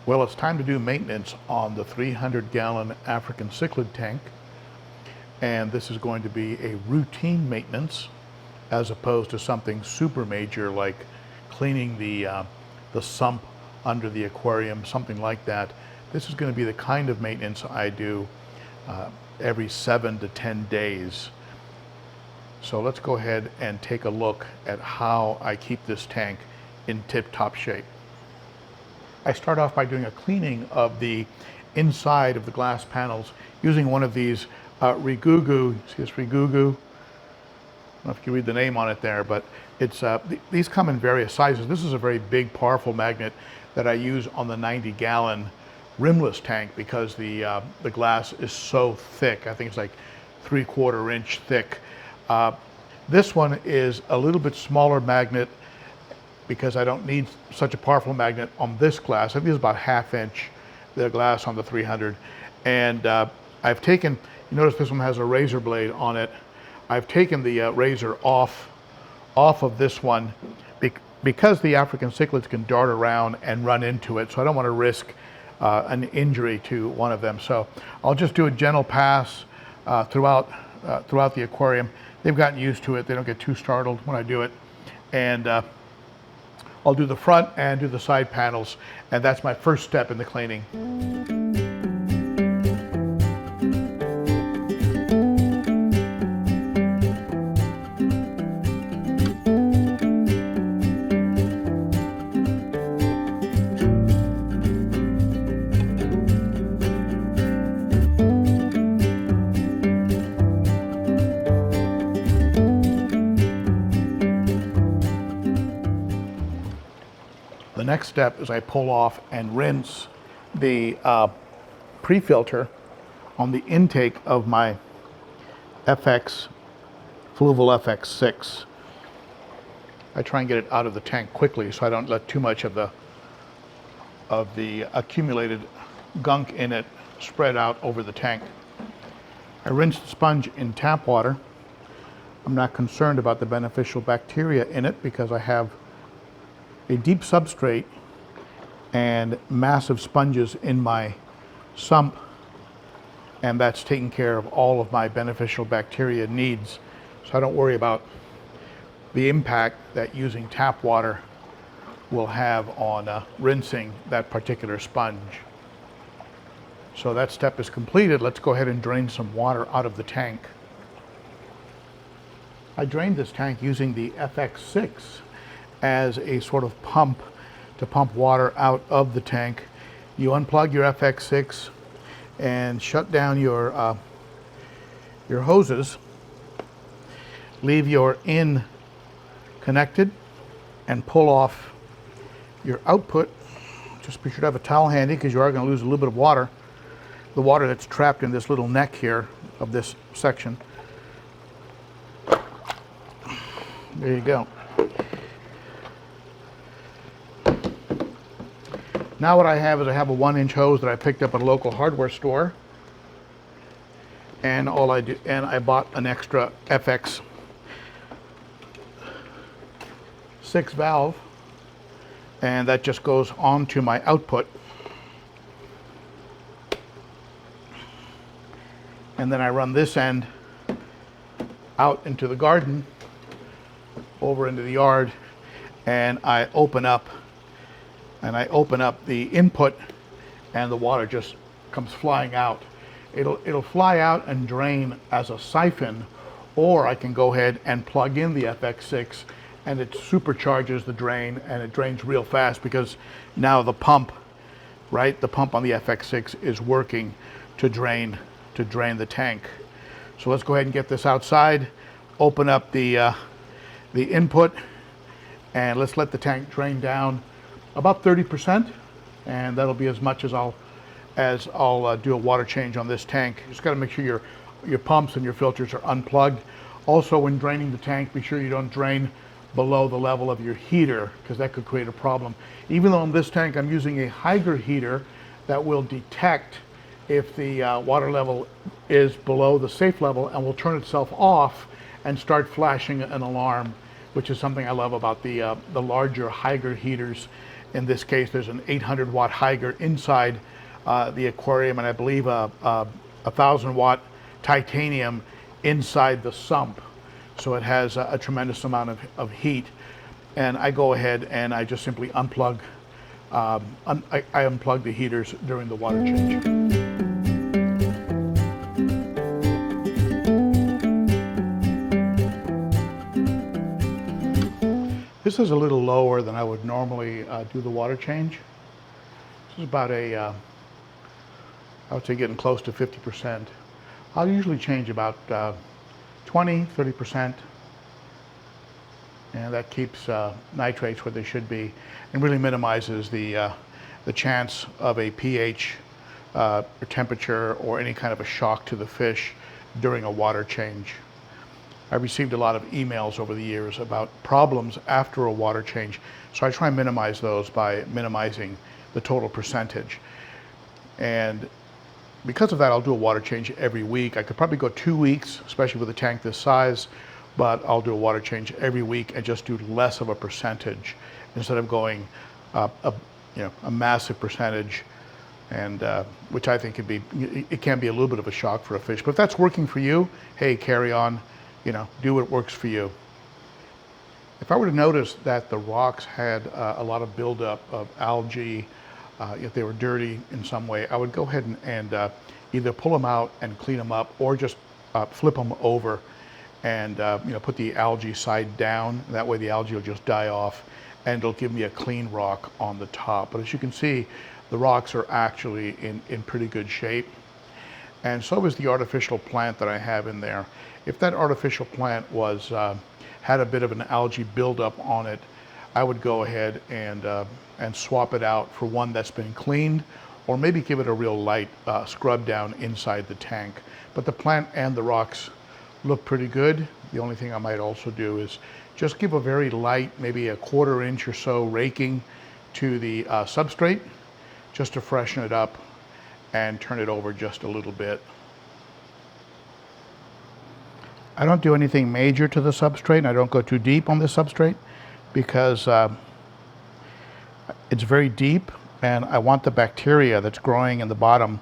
Well, it's time to do maintenance on the 300-gallon African Cichlid tank, and this is going to be a routine maintenance as opposed to something super major like cleaning the sump under the aquarium, something like that. This is going to be the kind of maintenance I do every 7 to 10 days. So let's go ahead and take a look at how I keep this tank in tip-top shape. I start off by doing a cleaning of the inside of the glass panels using one of these Rigugu. See this Rigugu? I don't know if you can read the name on it there, but it's these come in various sizes. This is a very big, powerful magnet that I use on the 90-gallon rimless tank because the glass is so thick. I think it's like 3/4 inch thick. This one is a little bit smaller magnet because I don't need such a powerful magnet on this glass. I think it's about 1/2 inch, the glass on the 300. And I've taken, you notice this one has a razor blade on it. I've taken the razor off of this one because the African cichlids can dart around and run into it. So I don't want to risk an injury to one of them. So I'll just do a gentle pass throughout the aquarium. They've gotten used to it. They don't get too startled when I do it. And I'll do the front and do the side panels, and that's my first step in the cleaning. The next step is I pull off and rinse the pre-filter on the intake of my FX, Fluval FX6. I try and get it out of the tank quickly so I don't let too much of the accumulated gunk in it spread out over the tank. I rinse the sponge in tap water. I'm not concerned about the beneficial bacteria in it because I have a deep substrate and massive sponges in my sump, and that's taking care of all of my beneficial bacteria needs. So I don't worry about the impact that using tap water will have on rinsing that particular sponge. So that step is completed. Let's go ahead and drain some water out of the tank. I drained this tank using the FX6 as a sort of pump to pump water out of the tank. You unplug your FX6 and shut down your hoses. Leave your in connected and pull off your output. Just be sure to have a towel handy because you are going to lose a little bit of water. The water that's trapped in this little neck here of this section. There you go. Now what I have is I have a 1-inch hose that I picked up at a local hardware store, and I bought an extra FX6 valve, and that just goes onto my output. And then I run this end out into the garden, over into the yard, and I open up the input, and the water just comes flying out. It'll fly out and drain as a siphon, or I can go ahead and plug in the FX6 and it supercharges the drain, and it drains real fast because now the pump, right? The pump on the FX6 is working to drain the tank. So let's go ahead and get this outside, open up the input, and let's let the tank drain down about 30%, and that'll be as much as I'll do a water change on this tank. You just got to make sure your pumps and your filters are unplugged. Also, when draining the tank, be sure you don't drain below the level of your heater because that could create a problem. Even though in this tank I'm using a Hygger heater that will detect if the water level is below the safe level and will turn itself off and start flashing an alarm, which is something I love about the larger Hygger heaters. In this case, there's an 800-watt Hygger inside the aquarium, and I believe a 1,000-watt titanium inside the sump. So it has a tremendous amount of heat. And I go ahead and I just simply unplug. I unplug the heaters during the water change. This is a little lower than I would normally do the water change. This is about I would say getting close to 50%. I'll usually change about 20, 30%. And that keeps nitrates where they should be and really minimizes the chance of a pH or temperature or any kind of a shock to the fish during a water change. I received a lot of emails over the years about problems after a water change, so I try and minimize those by minimizing the total percentage. And because of that, I'll do a water change every week. I could probably go 2 weeks, especially with a tank this size, but I'll do a water change every week and just do less of a percentage instead of going a massive percentage, and which I think it can be a little bit of a shock for a fish. But if that's working for you, hey, carry on. Do what works for you. If I were to notice that the rocks had a lot of buildup of algae, if they were dirty in some way, I would go ahead and either pull them out and clean them up, or just flip them over and put the algae side down. That way the algae will just die off and it'll give me a clean rock on the top. But as you can see, the rocks are actually in pretty good shape. And so is the artificial plant that I have in there. If that artificial plant had a bit of an algae buildup on it, I would go ahead and swap it out for one that's been cleaned, or maybe give it a real light scrub down inside the tank. But the plant and the rocks look pretty good. The only thing I might also do is just give a very light, maybe a 1/4 inch or so raking to the substrate, just to freshen it up and turn it over just a little bit. I don't do anything major to the substrate, and I don't go too deep on the substrate because it's very deep, and I want the bacteria that's growing in the bottom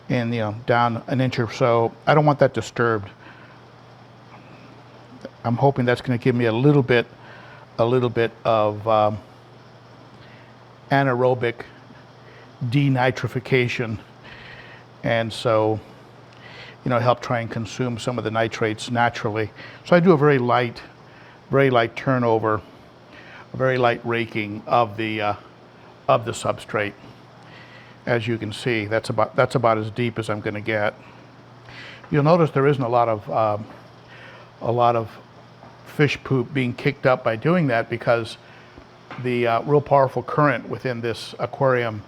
and down an inch or so. I don't want that disturbed. I'm hoping that's going to give me a little bit of anaerobic denitrification, and so help try and consume some of the nitrates naturally. So I do a very light turnover, a very light raking of the substrate. As you can see, that's about as deep as I'm going to get. You'll notice there isn't a lot of fish poop being kicked up by doing that, because the real powerful current within this aquarium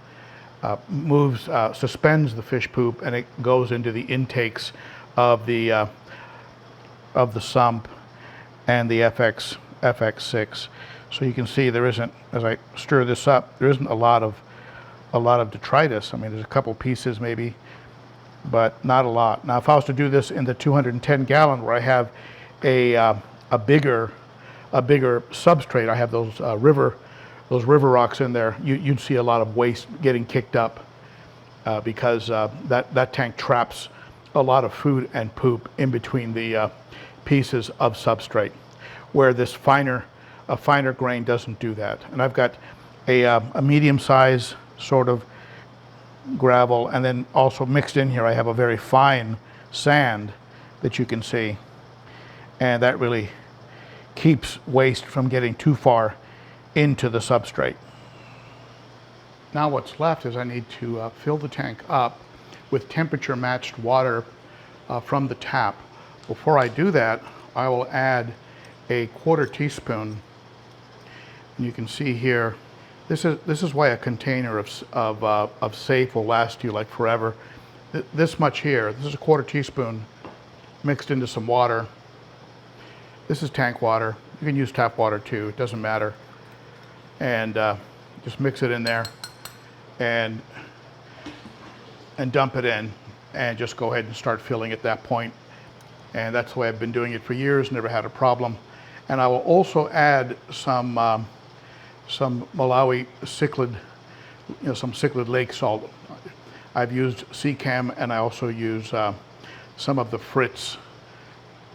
suspends the fish poop, and it goes into the intakes of the sump and the FX6. So you can see there isn't, as I stir this up, there isn't a lot of detritus. I mean, there's a couple pieces maybe, but not a lot. Now, if I was to do this in the 210 gallon, where I have a bigger substrate, I have those river rocks in there, you'd see a lot of waste getting kicked up because that tank traps a lot of food and poop in between the pieces of substrate, where this finer grain doesn't do that. And I've got a medium size sort of gravel, and then also mixed in here I have a very fine sand that you can see, and that really keeps waste from getting too far into the substrate. Now what's left is I need to fill the tank up with temperature matched water from the tap. Before I do that, I will add a 1/4 teaspoon, and you can see here, this is why a container of safe will last you like forever. This much here, this is a 1/4 teaspoon mixed into some water. This is tank water. You can use tap water too, it doesn't matter. And just mix it in there and dump it in, and just go ahead and start filling at that point. And that's the way I've been doing it for years, never had a problem. And I will also add some some Malawi cichlid, some cichlid lake salt. I've used CCAM, and I also use some of the Fritz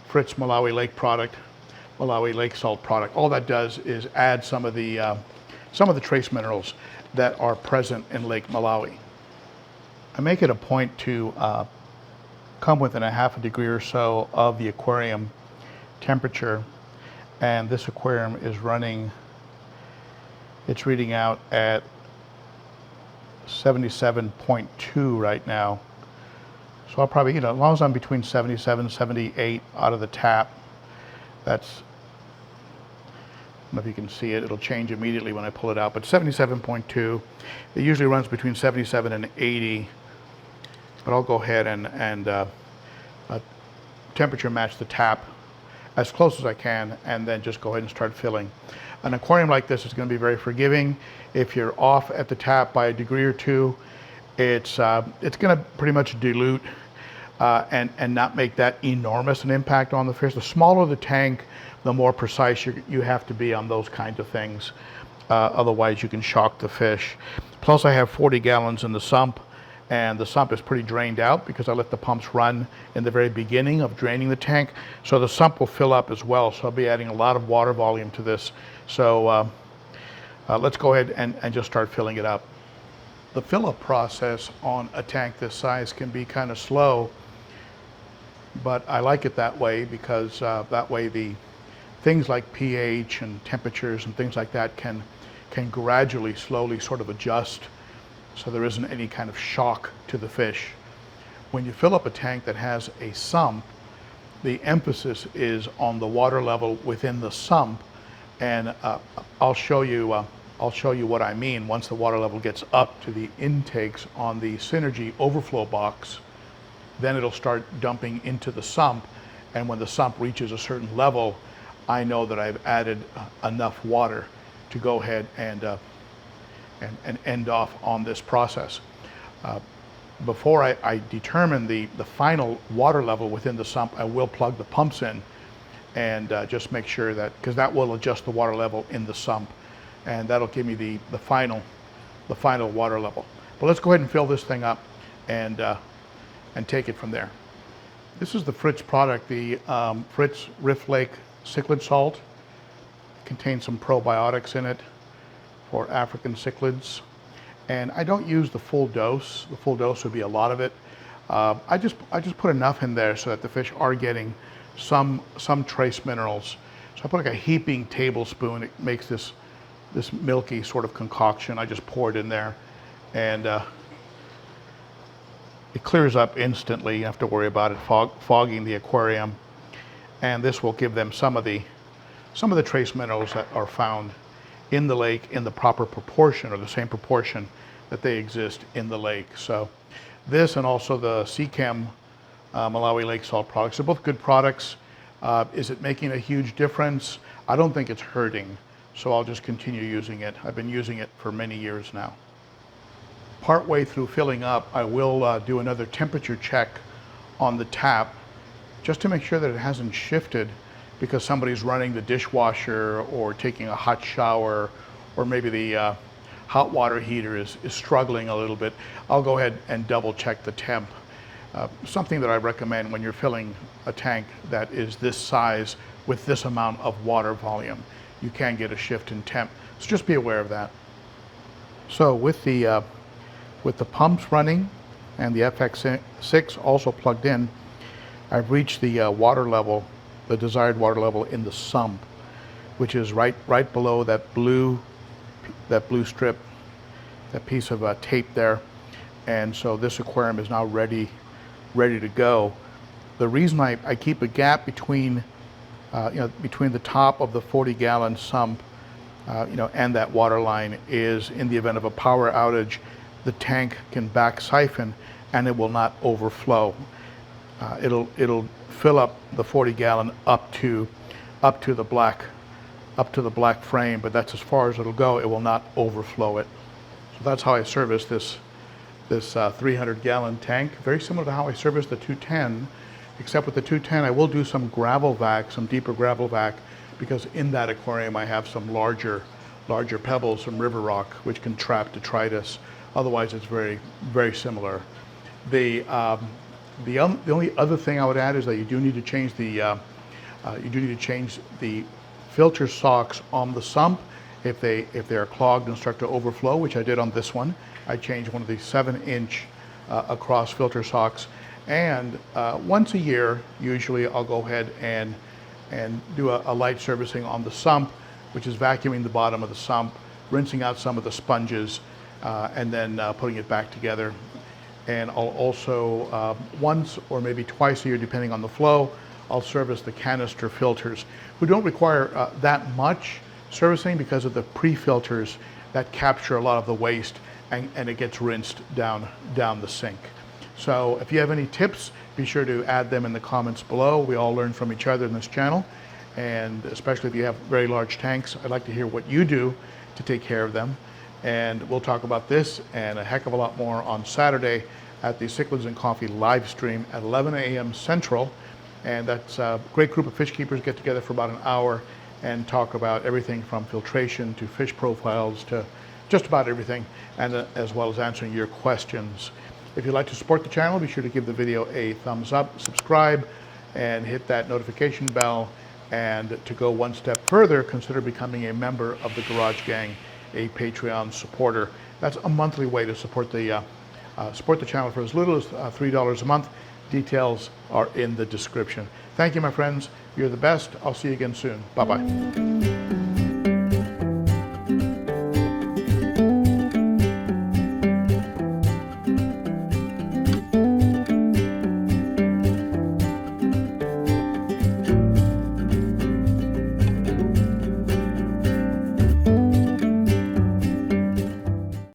Malawi lake product, Malawi lake salt product. All that does is add some of the trace minerals that are present in Lake Malawi. I make it a point to come within a half a degree or so of the aquarium temperature, and this aquarium is running, it's reading out at 77.2 right now. So I'll probably, as long as I'm between 77, 78 out of the tap, that's, I don't know if you can see it, it'll change immediately when I pull it out, but 77.2. It usually runs between 77 and 80, but I'll go ahead and temperature match the tap as close as I can, and then just go ahead and start filling. An aquarium like this is going to be very forgiving. If you're off at the tap by a degree or two, it's going to pretty much dilute and not make that enormous an impact on the fish. The smaller the tank, the more precise you have to be on those kinds of things. Otherwise, you can shock the fish. Plus, I have 40 gallons in the sump, and the sump is pretty drained out because I let the pumps run in the very beginning of draining the tank. So the sump will fill up as well. So I'll be adding a lot of water volume to this. So let's go ahead and just start filling it up. The fill-up process on a tank this size can be kind of slow, but I like it that way because that way the things like pH and temperatures and things like that can gradually, slowly sort of adjust, so there isn't any kind of shock to the fish. When you fill up a tank that has a sump, the emphasis is on the water level within the sump, and I'll show you what I mean once the water level gets up to the intakes on the Synergy overflow box. Then it'll start dumping into the sump, and when the sump reaches a certain level, I know that I've added enough water to go ahead and end off on this process. Before I determine the final water level within the sump, I will plug the pumps in and just make sure that, because that will adjust the water level in the sump, and that'll give me the final water level. But let's go ahead and fill this thing up and take it from there. This is the Fritz product, the Fritz Rift Lake Cichlid salt. It contains some probiotics in it for African cichlids, and I don't use the full dose. The full dose would be a lot of it. I just put enough in there so that the fish are getting some trace minerals. So I put like a heaping tablespoon. It makes this milky sort of concoction. I just pour it in there, and it clears up instantly. You don't have to worry about it fogging the aquarium, and this will give them some of the trace minerals that are found in the lake in the proper proportion, or the same proportion that they exist in the lake. So this, and also the CCAM Malawi lake salt products, are both good products. Is it making a huge difference? I don't think it's hurting, so I'll just continue using it. I've been using it for many years now. Partway through filling up, I will do another temperature check on the tap, just to make sure that it hasn't shifted because somebody's running the dishwasher or taking a hot shower, or maybe the hot water heater is struggling a little bit. I'll go ahead and double check the temp. Something that I recommend when you're filling a tank that is this size with this amount of water volume. You can get a shift in temp, so just be aware of that. So with the pumps running and the FX6 also plugged in, I've reached the water level, the desired water level in the sump, which is right below that blue strip, that piece of tape there. And so this aquarium is now ready to go. The reason I keep a gap between between the top of the 40-gallon sump and that water line is, in the event of a power outage, the tank can back siphon and it will not overflow. It'll fill up the 40-gallon up to the black frame, but that's as far as it'll go. It will not overflow it. So that's how I service this 300-gallon tank. Very similar to how I service the 210, except with the 210 I will do some gravel vac, some deeper gravel vac, because in that aquarium I have some larger larger pebbles from river rock, which can trap detritus. Otherwise, it's very, very similar. The only other thing I would add is that you do need to change the filter socks on the sump if they are clogged and start to overflow, which I did on this one. I changed one of the 7-inch across filter socks, and once a year, usually I'll go ahead and do a light servicing on the sump, which is vacuuming the bottom of the sump, rinsing out some of the sponges, and then putting it back together. And I'll also, once or maybe twice a year, depending on the flow, I'll service the canister filters, who don't require that much servicing because of the pre-filters that capture a lot of the waste, and it gets rinsed down the sink. So if you have any tips, be sure to add them in the comments below. We all learn from each other in this channel, and especially if you have very large tanks, I'd like to hear what you do to take care of them. And we'll talk about this and a heck of a lot more on Saturday at the Cichlids and Coffee live stream at 11 a.m. Central. And that's a great group of fish keepers get together for about an hour and talk about everything from filtration to fish profiles to just about everything, and as well as answering your questions. If you'd like to support the channel, be sure to give the video a thumbs up, subscribe, and hit that notification bell. And to go one step further, consider becoming a member of the Garage Gang, a Patreon supporter. That's a monthly way to support the channel for as little as $3 a month. Details are in the description. Thank you, my friends. You're the best. I'll see you again soon. Bye-bye.